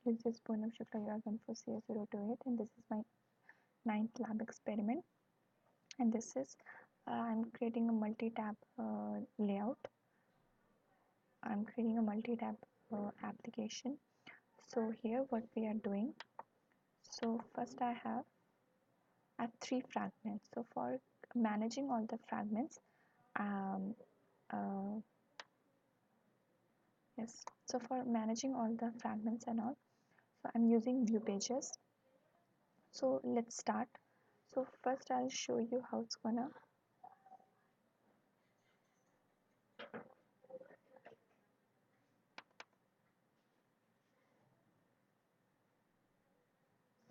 This is Poonam Shukla, you are 14C028, and this is my 9th lab experiment. And this is I'm creating a multi-tab layout. I'm creating a multi-tab application. So here what we are doing. So first I have 3 fragments. So for managing all the fragments, um, uh, yes. So for managing all the fragments and all, so I'm using view pages. So let's start. So first I'll show you how it's gonna.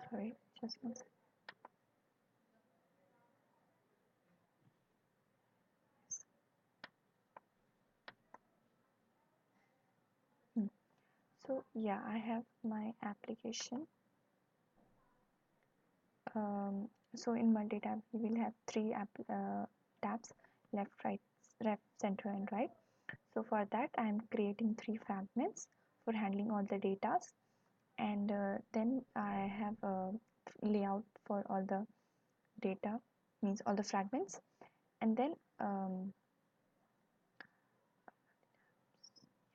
Sorry, just one second. So yeah, I have my application. So in multi-tab, we will have 3 tabs: left, right, left, center, and right. So for that, I am creating 3 fragments for handling all the data, and then I have a layout for all the data, means all the fragments, and then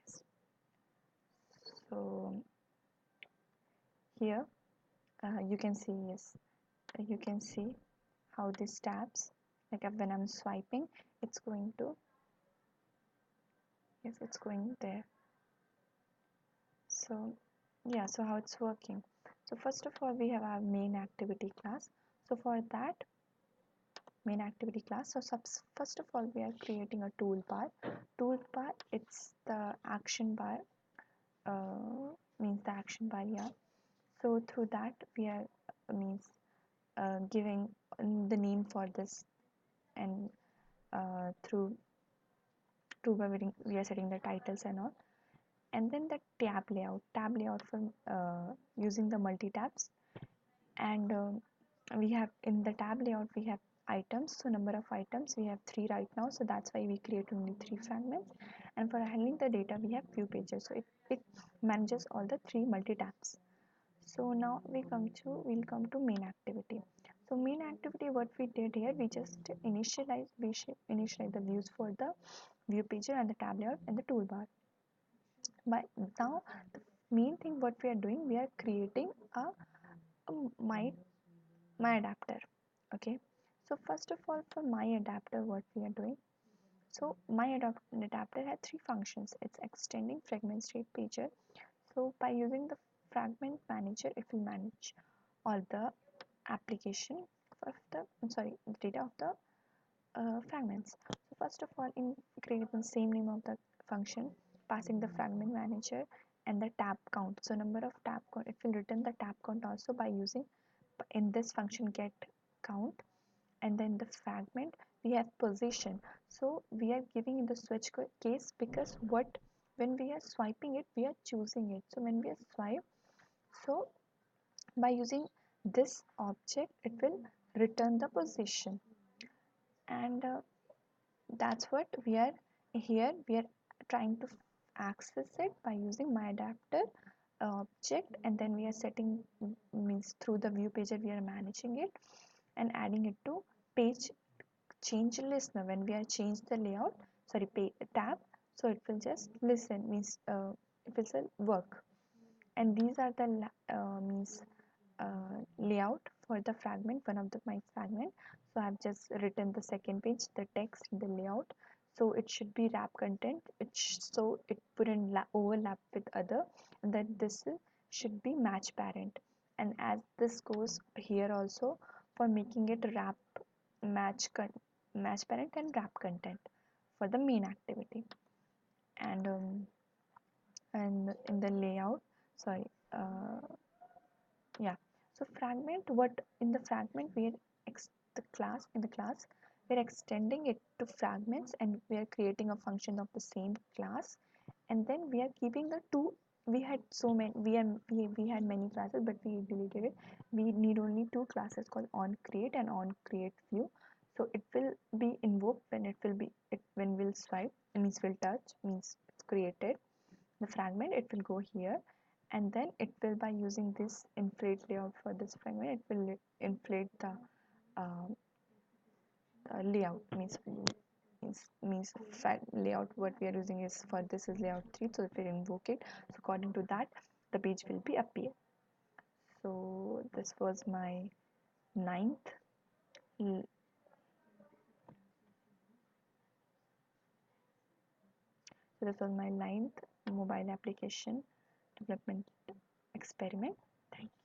yes. So here you can see, yes, you can see how these tabs, like when I'm swiping, it's going to, yes, it's going there. So yeah, so how it's working. So first of all, we have our main activity class. So for that main activity class, so first of all, we are creating a toolbar. It's the action bar, means the action bar, yeah. So through that we are means giving the name for this, and through we are setting the titles and all. And then the tab layout for using the multi tabs. And we have in the tab layout we have items. So number of items we have 3 right now, so that's why we create only 3 fragments. And for handling the data we have view pages, so it manages all the 3 multi tabs. So now we'll come to main activity. So main activity, what we did here, we just initialize the views for the view pager and the tab layout and the toolbar. But now the main thing what we are doing, we are creating a my adapter. Okay, so first of all, for my adapter, what we are doing, so my adapter had 3 functions. It's extending fragment state pager. So by using the fragment manager, it will manage all the application of the the data of the fragments. So first of all, in creating the same name of the function, passing the fragment manager and the tab count. So number of tab count, it will return the tab count also by using in this function get count. And then the fragment, we have position. So we are giving in the switch case, because what, when we are swiping it, we are choosing it. So when we are swipe, so by using this object, it will return the position. And that's what we are here, we are trying to access it by using my adapter object. And then we are setting, means through the view pager we are managing it and adding it to page change listener. When we are change the layout, tab, so it will just listen, means it will say work. And these are the means layout for the fragment, one of my fragment. So I've just written the second page, the text, the layout. So it should be wrap content, so it wouldn't overlap with other. And then this should be match parent. And as this goes here also, for making it wrap, match match parent and wrap content for the main activity. And in the layout, sorry yeah, so fragment, what in the fragment we are in the class we're extending it to fragments, and we are creating a function of the same class. And then we are keeping the two, we had so many, we had many classes, but we deleted it. We need only 2 classes called on create and on create view. So it will be invoked when it will be it when we'll swipe, it means we'll touch, means it's created the fragment, it will go here. and then it will, by using this inflate layout for this fragment, it will inflate the uh, layout, means layout what we are using is for this is layout 3. So if we invoke it, so according to that the page will be appear. So this was my ninth l- so this was my ninth mobile application development experiment. Thank you.